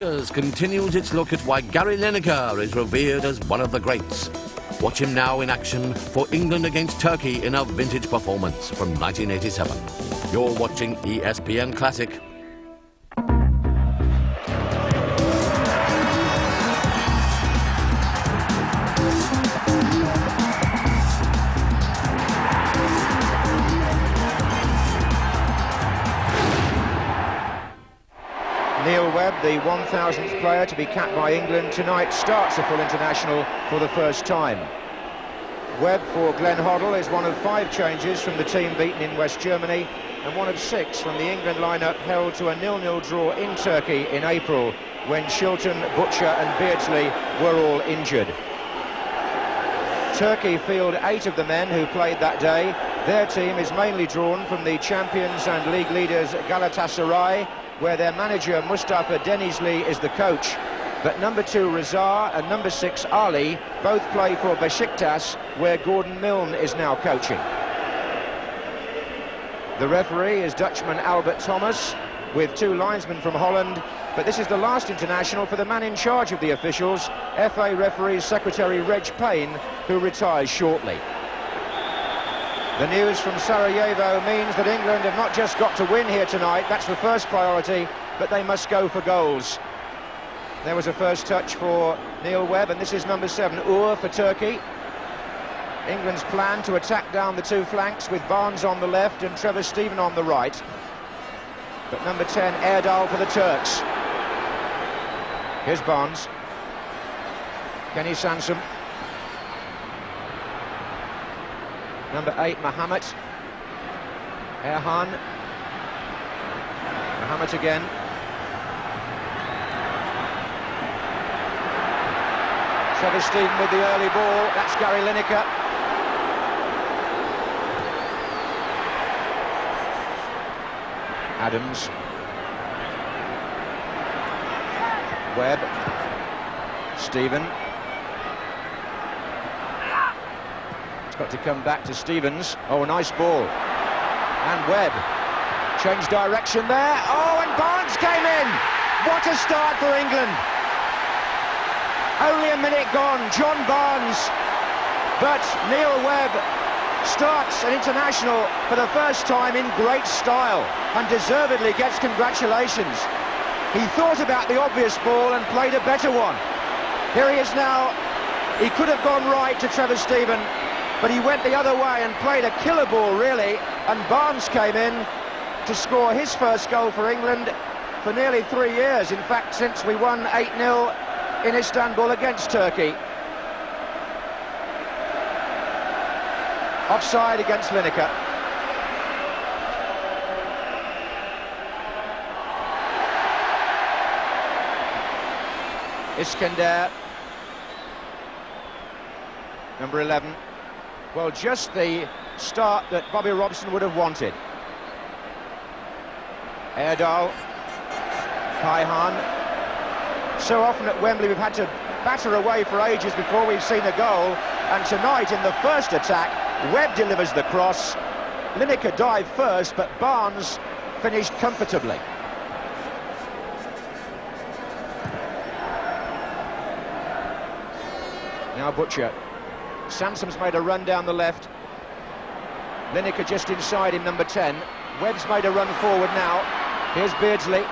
Continues its look at why Gary Lineker is revered as one of the greats. Watch him now in action for England against Turkey in a vintage performance from 1987. You're watching ESPN Classic. Neil Webb, the 1,000th player to be capped by England tonight, starts a full international for the first time. Webb for Glenn Hoddle is one of 5 changes from the team beaten in West Germany and one of 6 from the England lineup held to a 0-0 draw in Turkey in April when Shilton, Butcher and Beardsley were all injured. Turkey field 8 of the men who played that day. Their team is mainly drawn from the champions and league leaders Galatasaray, where their manager Mustafa Denizli is the coach. But number 2 Rezar and number 6 Ali both play for Besiktas, where Gordon Milne is now coaching. The referee is Dutchman Albert Thomas, with 2 linesmen from Holland, but this is the last international for the man in charge of the officials, FA referee secretary Reg Payne, who retires shortly. The news from Sarajevo means that England have not just got to win here tonight, that's the first priority, but they must go for goals. There was a first touch for Neil Webb, and this is number 7, Ur for Turkey. England's plan to attack down the 2 flanks with Barnes on the left and Trevor Stephen on the right. But number 10, Erdal for the Turks. Here's Barnes. Kenny Sansom. Number 8, Mohamed. Erhan. Mohamed again. Trevor Stephen with the early ball. That's Gary Lineker. Adams. Webb. Stephen. Got to come back to Stevens. Oh, a nice ball. And Webb. Changed direction there. Oh, and Barnes came in. What a start for England. Only a minute gone. John Barnes. But Neil Webb starts an international for the first time in great style and deservedly gets congratulations. He thought about the obvious ball and played a better one. Here he is now. He could have gone right to Trevor Stephen, but he went the other way and played a killer ball, really, and Barnes came in to score his first goal for England for nearly 3 years. In fact, since we won 8-0 in Istanbul against Turkey. Offside against Lineker. Iskender, number 11. Well, just the start that Bobby Robson would have wanted. Erdal, Kaihan. So often at Wembley we've had to batter away for ages before we've seen a goal, and tonight in the first attack, Webb delivers the cross. Lineker dived first, but Barnes finished comfortably. Now Butcher. Sansom's made a run down the left. Lineker just inside him, number 10. Webb's made a run forward now. Here's Beardsley.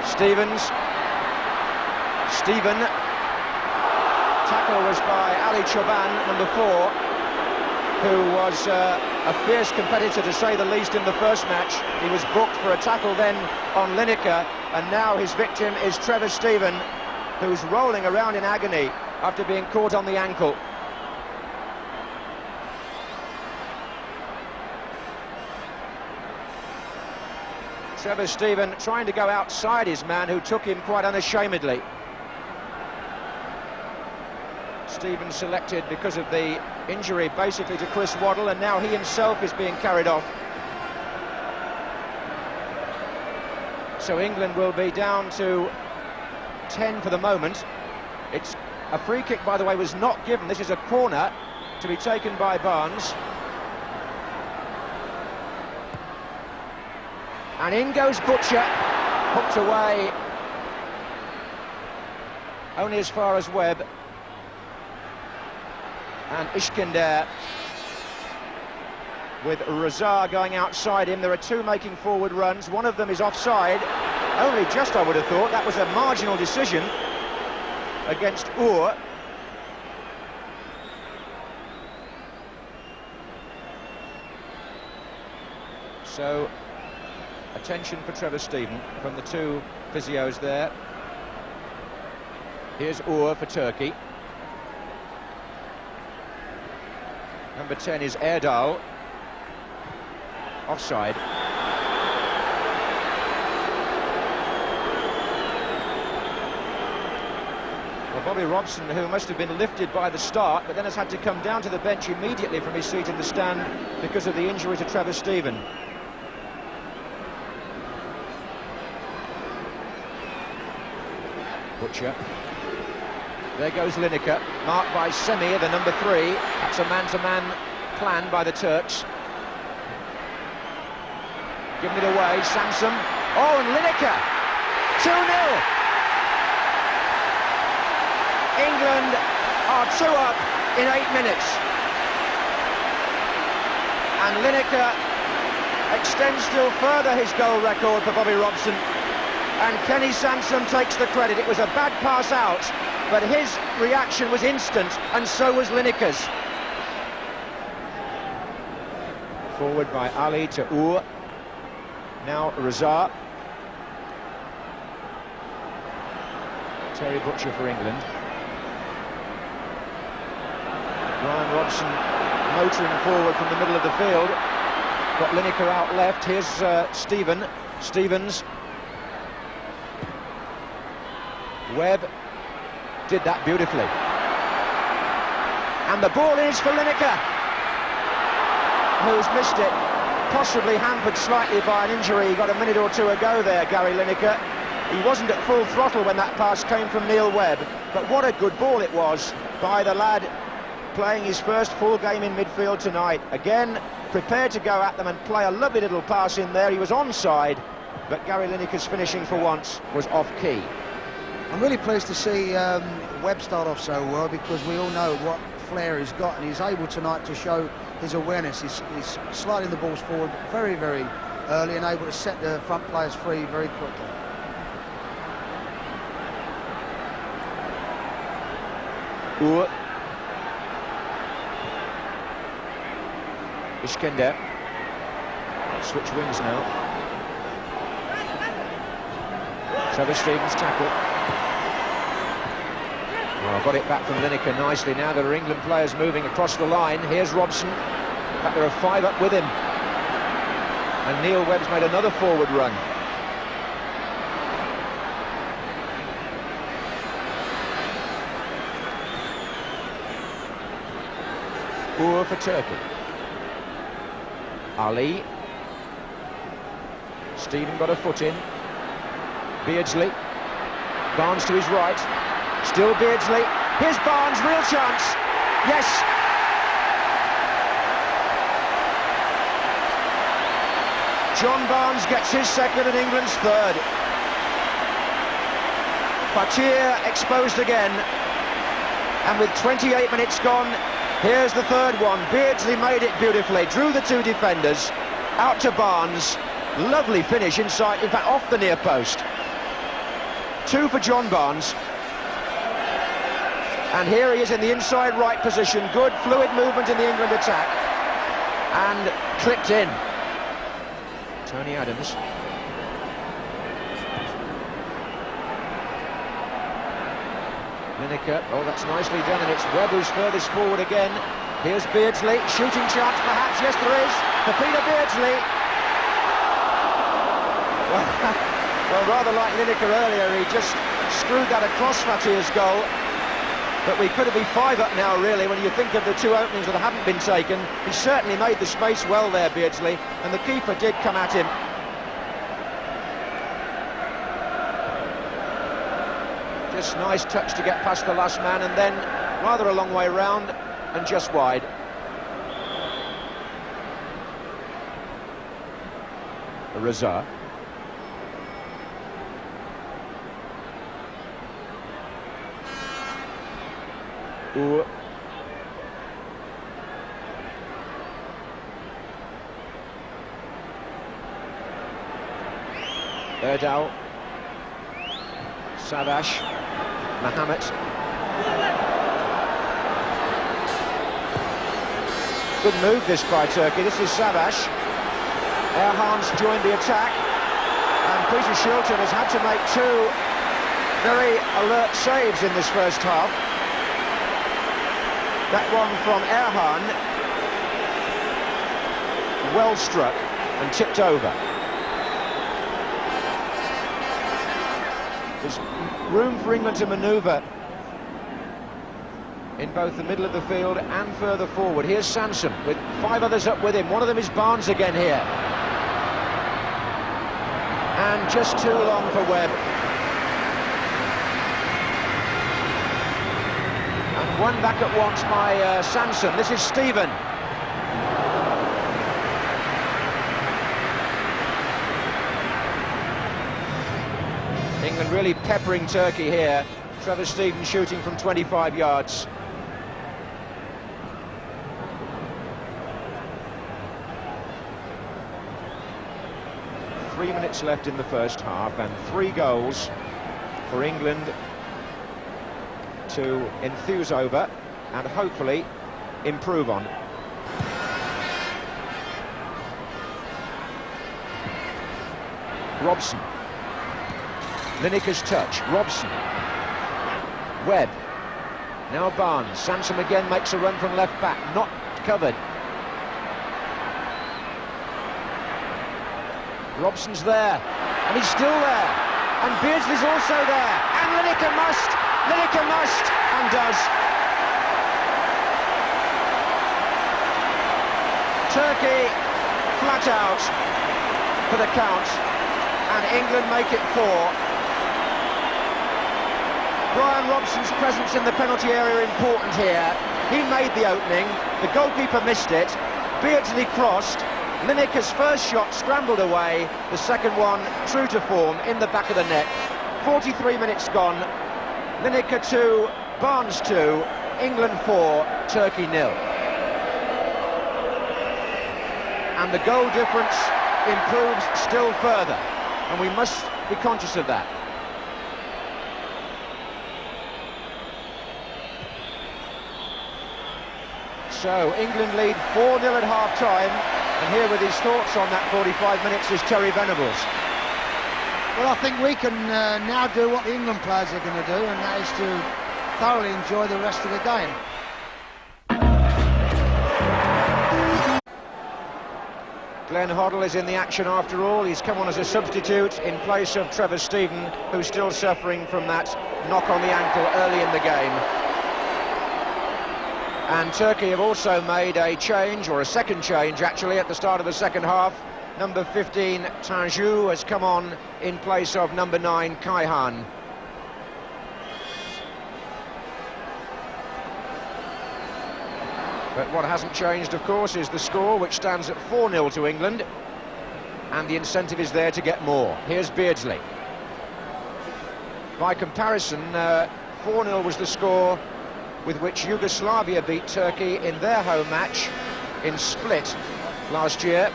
Stevens. Stephen. Tackle was by Ali Choban, number 4, who was a fierce competitor, to say the least, in the first match. He was booked for a tackle then on Lineker, and now his victim is Trevor Stephen, who's rolling around in agony after being caught on the ankle. Trevor Stephen trying to go outside his man, who took him quite unashamedly. Stephen selected because of the injury basically to Chris Waddle, and now he himself is being carried off. So England will be down to 10 for the moment. It's a free kick, by the way, was not given. This is a corner to be taken by Barnes. And in goes Butcher, hooked away. Only as far as Webb. And Iskender with Razar going outside him. There are two making forward runs. One of them is offside. Only just, I would have thought. That was a marginal decision against Ur. So, attention for Trevor Stephen from the two physios there. Here's Ur for Turkey. Number 10 is Erdal. Offside. Well, Bobby Robson, who must have been lifted by the start, but then has had to come down to the bench immediately from his seat in the stand because of the injury to Trevor Stephen. Butcher. There goes Lineker, marked by Semir, the number 3. That's a man-to-man plan by the Turks. Giving it away, Sansom. Oh, and Lineker! 2-0! England are 2 up in 8 minutes. And Lineker extends still further his goal record for Bobby Robson. And Kenny Sansom takes the credit. It was a bad pass out, but his reaction was instant, and so was Lineker's. Forward by Ali to Ur. Now Razar. Terry Butcher for England. Brian Robson motoring forward from the middle of the field. Got Lineker out left. Here's Stevens. Webb did that beautifully. And the ball is for Lineker, who's missed it, possibly hampered slightly by an injury. He got a minute or two ago there, Gary Lineker. He wasn't at full throttle when that pass came from Neil Webb, but what a good ball it was by the lad playing his first full game in midfield tonight. Again, prepared to go at them and play a lovely little pass in there. He was onside, but Gary Lineker's finishing for once was off-key. I'm really pleased to see Webb start off so well, because we all know what flair he's got, and he's able tonight to show his awareness. He's sliding the balls forward very, very early and able to set the front players free very quickly. Ur. Iskender. Switch wings now. Trevor Stevens tackle. Well, got it back from Lineker nicely. Now there are England players moving across the line. Here's Robson. In fact, there are 5 up with him. And Neil Webb's made another forward run. Ur for Turkey. Ali. Stephen got a foot in. Beardsley. Barnes to his right. Still Beardsley. Here's Barnes, real chance. Yes. John Barnes gets his second and England's third. Fakir exposed again. And with 28 minutes gone, here's the third one. Beardsley made it beautifully. Drew the two defenders. Out to Barnes. Lovely finish inside, in fact, off the near post. 2 for John Barnes. And here he is in the inside right position. Good fluid movement in the England attack. And clipped in. Tony Adams. Lineker. Oh, that's nicely done, and it's Webb who's furthest forward again. Here's Beardsley. Shooting chance, perhaps. Yes, there is. For Peter Beardsley. Well, rather like Lineker earlier, he just screwed that across Fakir's goal. But we could have been 5 up now, really, when you think of the 2 openings that haven't been taken. He certainly made the space well there, Beardsley, and the keeper did come at him. Just nice touch to get past the last man, and then rather a long way round and just wide. Razar. Ooh. Erdal, Savash, Mohammed. Good move this by Turkey. This is Savash. Erhan's joined the attack, and Peter Shilton has had to make two very alert saves in this first half. That one from Erhan, well struck and tipped over. There's room for England to manoeuvre in both the middle of the field and further forward. Here's Sansom with 5 others up with him. One of them is Barnes again here. And just too long for Webb. And one back at once by Sansom. This is Stephen. England really peppering Turkey here. Trevor Stephen shooting from 25 yards. Three minutes left in the first half, and 3 goals for England to enthuse over and hopefully improve on. Robson. Lineker's touch. Robson. Webb. Now Barnes. Sansom again makes a run from left back. Not covered. Robson's there. And he's still there. And Beardsley's also there. And Lineker must. Lineker must. And does. Turkey flat out for the count. And England make it 4. Brian Robson's presence in the penalty area important here. He made the opening, the goalkeeper missed it, Beardsley crossed, Lineker's first shot scrambled away, the second one true to form in the back of the net. 43 minutes gone, Lineker 2, Barnes 2, England 4, Turkey 0. And the goal difference improves still further, and we must be conscious of that. So, England lead 4-0 at half-time, and here with his thoughts on that 45 minutes is Terry Venables. Well, I think we can now do what the England players are going to do, and that is to thoroughly enjoy the rest of the game. Glenn Hoddle is in the action after all. He's come on as a substitute in place of Trevor Stephen, who's still suffering from that knock on the ankle early in the game. And Turkey have also made a change, or a second change actually, at the start of the second half. Number 15, Tanju, has come on in place of number 9, Kayhan. But what hasn't changed, of course, is the score, which stands at 4-0 to England. And the incentive is there to get more. Here's Beardsley. By comparison, 4-0 was the score with which Yugoslavia beat Turkey in their home match in Split last year.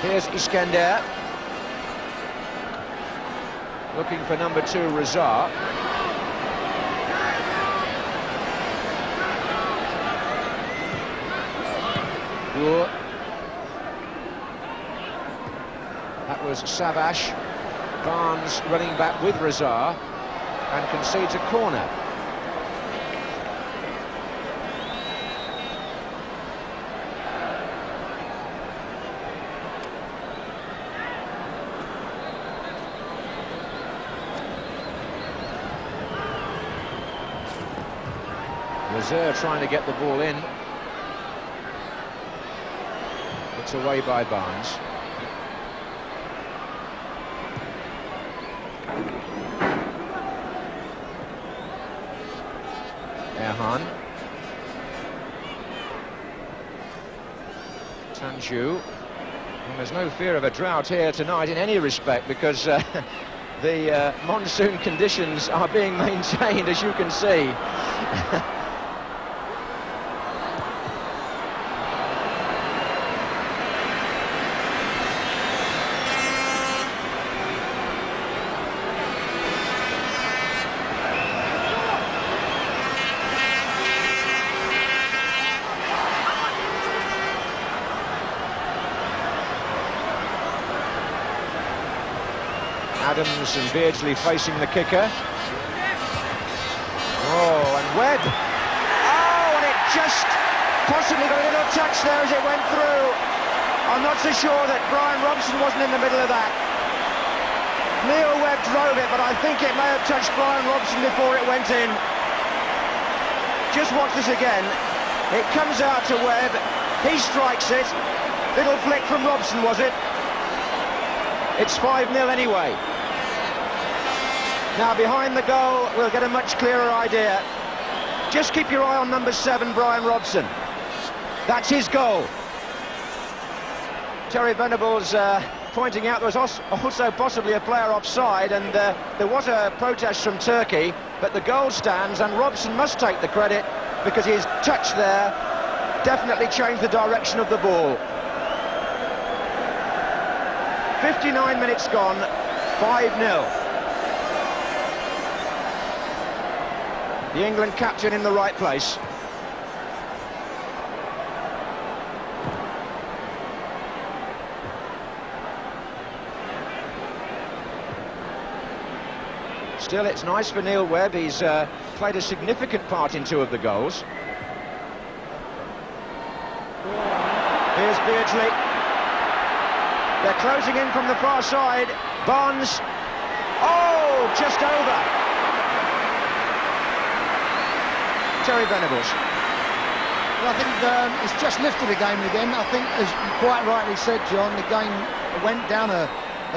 Here's Iskender, looking for number 2, Razar. That was Savash. Barnes running back with Razar and concedes a corner. Razar trying to get the ball in. It's away by Barnes. Erhan. Tanju. And there's no fear of a drought here tonight in any respect, because The monsoon conditions are being maintained, as you can see. Adams and Beardsley facing the kicker. Oh, and Webb. Oh, and it just possibly got a little touch there as it went through. I'm not so sure that Brian Robson wasn't in the middle of that. Neil Webb drove it, but I think it may have touched Brian Robson before it went in. Just watch this again. It comes out to Webb. He strikes it. Little flick from Robson, was it? It's 5-0 anyway. Now, behind the goal, we'll get a much clearer idea. Just keep your eye on number 7, Brian Robson. That's his goal. Terry Venables pointing out there was also possibly a player offside, and there was a protest from Turkey, but the goal stands, and Robson must take the credit because his touch there definitely changed the direction of the ball. 59 minutes gone, 5-0. The England captain in the right place. Still, it's nice for Neil Webb. He's played a significant part in 2 of the goals. Here's Beardsley. They're closing in from the far side. Barnes. Oh, just over. Terry Venables. Well, I think it's just lifted the game again. I think, as you quite rightly said, John, the game went down a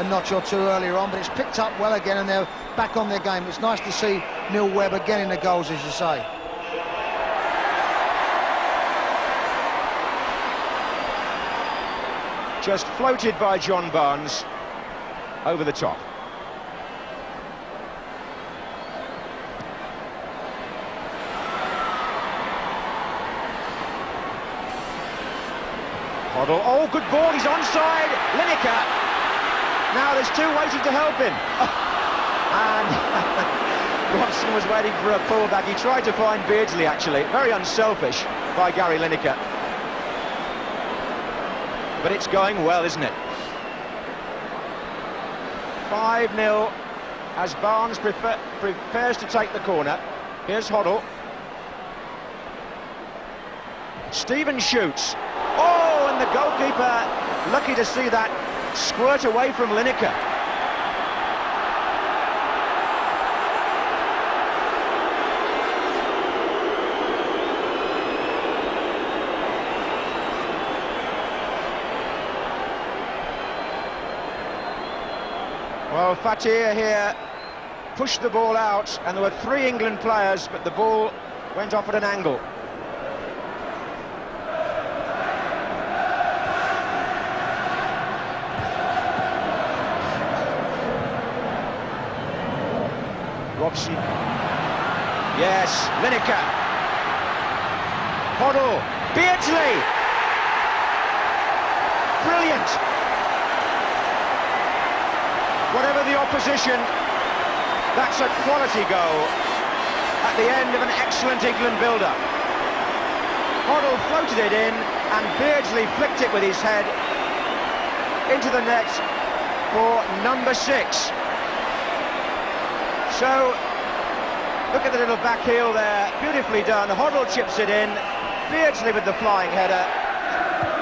notch or two earlier on, but it's picked up well again, and they're back on their game. It's nice to see Neil Webb again in the goals, as you say. Just floated by John Barnes over the top. Hoddle. Oh, good ball, he's onside. Lineker. Now there's 2 waiting to help him. And Robson was waiting for a pullback. He tried to find Beardsley, actually. Very unselfish by Gary Lineker. But it's going well, isn't it? 5-0 as Barnes prepares to take the corner. Here's Hoddle. Stephen shoots. Oh, and the goalkeeper lucky to see that squirt away from Lineker. Well, Fatir here pushed the ball out, and there were 3 England players, but the ball went off at an angle. Robson. Yes, Lineker. Hoddle. Beardsley. Brilliant. Whatever the opposition, that's a quality goal at the end of an excellent England build-up. Hoddle floated it in, and Beardsley flicked it with his head into the net for number 6. So, look at the little back heel there, beautifully done. Hoddle chips it in, Beardsley with the flying header.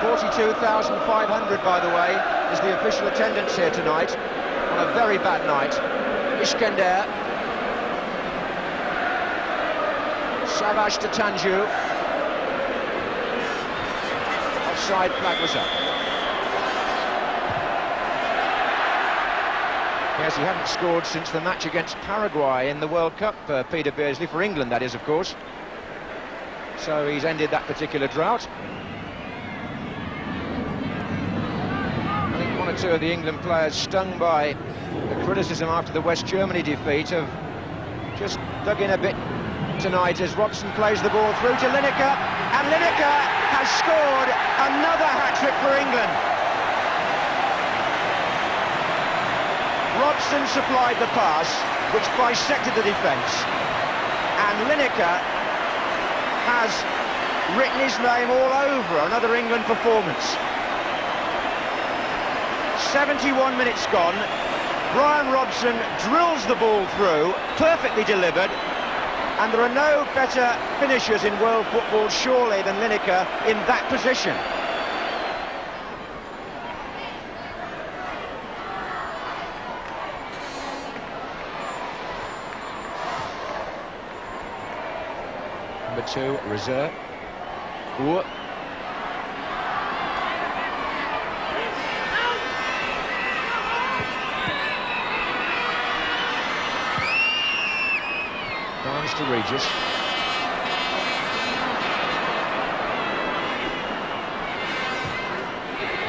42,500, by the way, is the official attendance here tonight, on a very bad night. Iskender. Savage to Tanju. Offside flag was up. Yes, he hadn't scored since the match against Paraguay in the World Cup, Peter Beardsley, for England, that is, of course. So he's ended that particular drought. I think 1 or two of the England players, stung by the criticism after the West Germany defeat, have just dug in a bit tonight as Robson plays the ball through to Lineker, and Lineker has scored another hat-trick for England. Robson supplied the pass, which bisected the defence, and Lineker has written his name all over another England performance. 71 minutes gone, Brian Robson drills the ball through, perfectly delivered, and there are no better finishers in world football, surely, than Lineker in that position. Number 2, Reserve. Ooh. Barnes to Regis.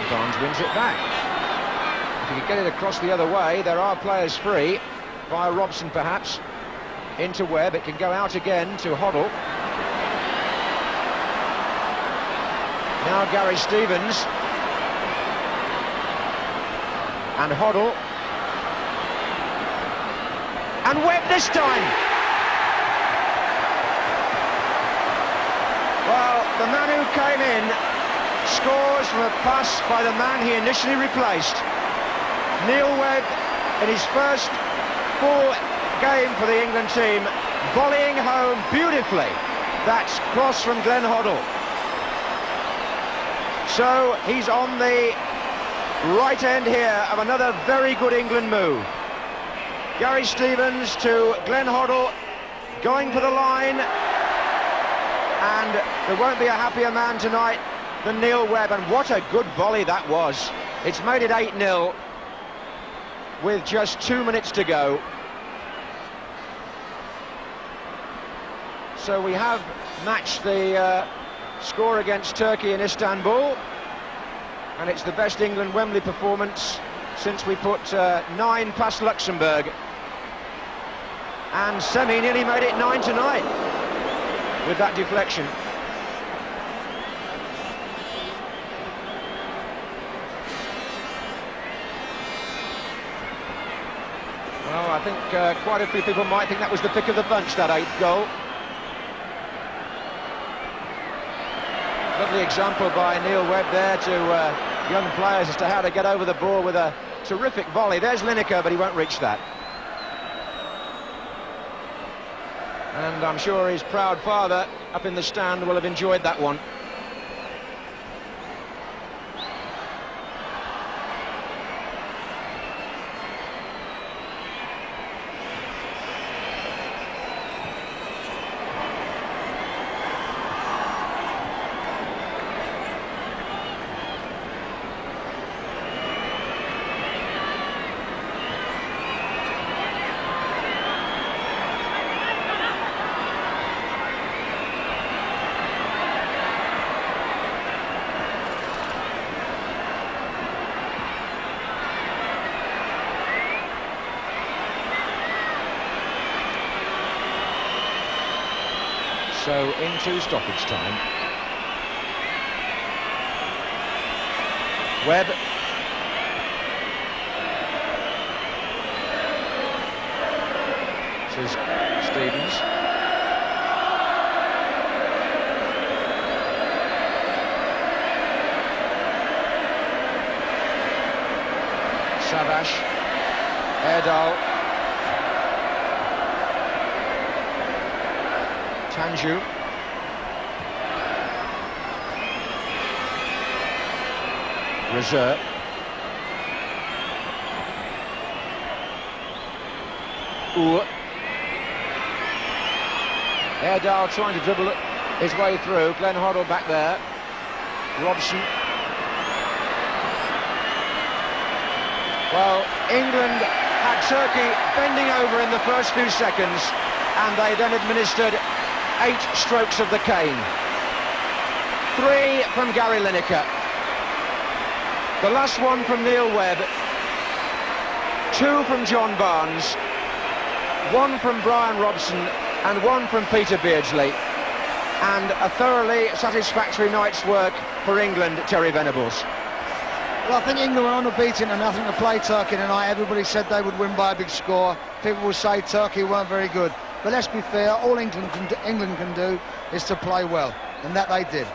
And Barnes wins it back. If he could get it across the other way, there are players free, via Robson perhaps, into Webb. It can go out again to Hoddle. Now Gary Stevens. And Hoddle. And Webb this time. Well, the man who came in scores from a pass by the man he initially replaced. Neil Webb, in his first full game for the England team, volleying home beautifully that cross from Glenn Hoddle. So he's on the right end here of another very good England move. Gary Stevens to Glenn Hoddle, going for the line, and there won't be a happier man tonight than Neil Webb, and what a good volley that was. It's made it 8-0 with just 2 minutes to go. So we have matched the score against Turkey in Istanbul, and it's the best England Wembley performance since we put 9 past Luxembourg, and Semi nearly made it 9 tonight with that deflection. Well, I think quite a few people might think that was the pick of the bunch, that 8th goal. Lovely example by Neil Webb there to young players as to how to get over the ball with a terrific volley. There's Lineker, but he won't reach that. And I'm sure his proud father up in the stand will have enjoyed that one. So into stoppage time. Webb. This is Stevens. Savash. Erdal. Tanju. Reserve. Ooh. Erdal trying to dribble his way through. Glenn Hoddle back there. Robson. Well, England had Turkey bending over in the first few seconds, and they then administered 8 strokes of the cane. 3 from Gary Lineker. The last one from Neil Webb, 2 from John Barnes, 1 from Brian Robson and 1 from Peter Beardsley, and a thoroughly satisfactory night's work for England, Terry Venables. Well, I think England were unbeaten and nothing to play Turkey tonight. Everybody said they would win by a big score. People will say Turkey weren't very good. But let's be fair, all England can do is to play well, and that they did.